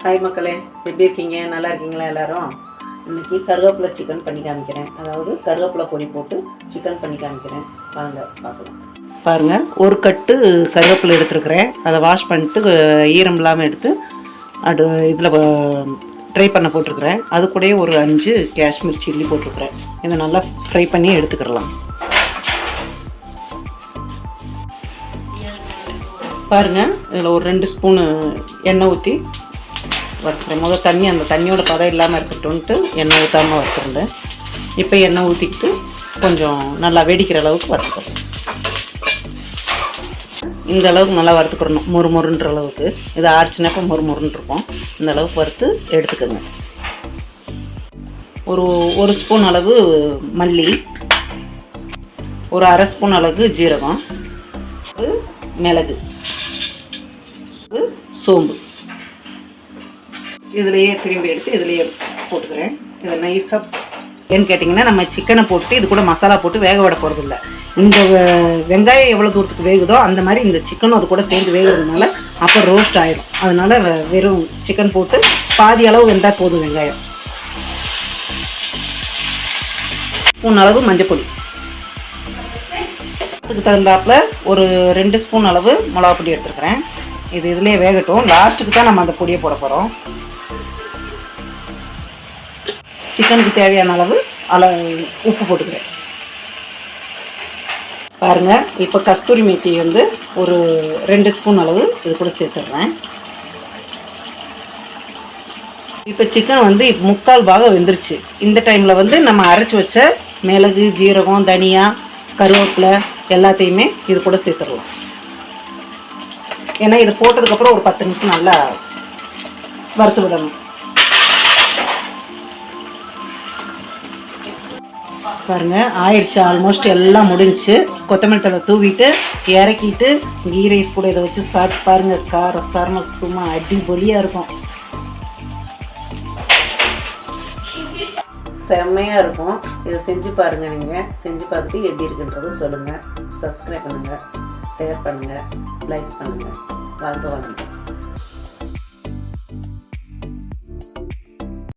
Hi மக்களே, எப்படி இருக்கீங்க? நல்லா இருக்கீங்களா எல்லாரும்? இன்றைக்கி கருவேப்பிலை சிக்கன் பண்ணி காமிக்கிறேன். அதாவது கருவேப்பிலை பொடி போட்டு சிக்கன் பண்ணி காமிக்கிறேன். வாங்க பார்க்கலாம். பாருங்கள், ஒரு கட்டு கருவேப்பிலை எடுத்துருக்குறேன். அதை வாஷ் பண்ணிட்டு ஈரம் இல்லாமல் எடுத்து இதில் ட்ரை பண்ண போட்டிருக்கிறேன். அது கூட ஒரு 5 காஷ்மீர் சில்லி போட்டிருக்கிறேன். இதை நல்லா ஃப்ரை பண்ணி எடுத்துக்கிடலாம். பாருங்கள், இதில் ஒரு 2 ஸ்பூனு எண்ணெய் ஊற்றி வறுத்துறேன். தண்ணி அந்த தண்ணியோட பதம் இல்லாமல் இருக்கட்டும்ன்ட்டு எண்ணெய் ஊற்றாமல் வச்சுருந்தேன். இப்போ எண்ணெய் ஊற்றிக்கிட்டு கொஞ்சம் நல்லா வெடிக்கிற அளவுக்கு வறுத்துக்கிறேன். இந்த அளவுக்கு நல்லா வறுத்துக்கிறணும், முறுமுறுன்ற அளவுக்கு. இது ஆர்ச்சினப்போ முறுமுறுன்னு இருக்கும். இந்த அளவுக்கு வறுத்து எடுத்துக்கோங்க. ஒரு ஸ்பூன் அளவு மல்லி, ஒரு அரை ஸ்பூன் அளவுக்கு ஜீரகம், மிளகு, சோம்பு இதுலேயே திரும்பி எடுத்து இதுலேயே போட்டுக்கிறேன். இதை நைஸாக ஏன்னு கேட்டிங்கன்னா, நம்ம சிக்கனை போட்டு இது கூட மசாலா போட்டு வேக விட போகிறதில்ல. இந்த வெங்காயம் எவ்வளோ தூரத்துக்கு வேகுதோ அந்த மாதிரி இந்த சிக்கனும் அது கூட சேர்ந்து வேகிறதுனால அப்போ ரோஸ்ட் ஆகிடும். அதனால் வெறும் சிக்கன் போட்டு பாதி அளவு வெந்தால் போதும். வெங்காயம், ஸ்பூன் அளவு மஞ்சப்பொடி, அதுக்கு தகுந்தாப்பில் ஒரு 2 ஸ்பூன் அளவு மிளகா பொடி எடுத்துருக்கிறேன். இது இதுலேயே வேகட்டும். லாஸ்ட்டுக்கு தான் நம்ம அந்த பொடியை போட போகிறோம். சிக்கனுக்கு தேவையான அளவு உப்பு போட்டுக்கிறேன். பாருங்கள், இப்போ கஸ்தூரி மேத்தி ஒரு 2 ஸ்பூன் அளவு இது கூட சேர்த்துடுறேன். இப்போ சிக்கன் முக்கால் பாகம் வெந்துருச்சு. இந்த டைமில் நம்ம அரைச்சி வச்ச மிளகு, ஜீரகம், தனியா, கருவேப்பிலை எல்லாத்தையுமே இது கூட சேர்த்துடலாம். ஏன்னா இது போட்டதுக்கப்புறம் ஒரு 10 நிமிஷம் நல்லா வறுத்து விடணும். பாருங்கள், ஆயிடுச்சு. ஆல்மோஸ்ட் எல்லாம் முடிஞ்சு. கொத்தமல்லி தழை தூவிட்டு இறக்கிட்டு கீ ரைஸ் கூட இதை வச்சு சாப்பிட்டு பாருங்கள். காரசாரமாக சும்மா அடிபொலியாக இருக்கும். செம்மையாக இருக்கும். இதை செஞ்சு பாருங்கள். நீங்கள் செஞ்சு பார்த்துட்டு எப்படி இருக்குன்றது சொல்லுங்கள். சப்ஸ்கிரைப் பண்ணுங்கள், ஷேர் பண்ணுங்கள், லைக் பண்ணுங்கள். வாழ்த்து வளங்க.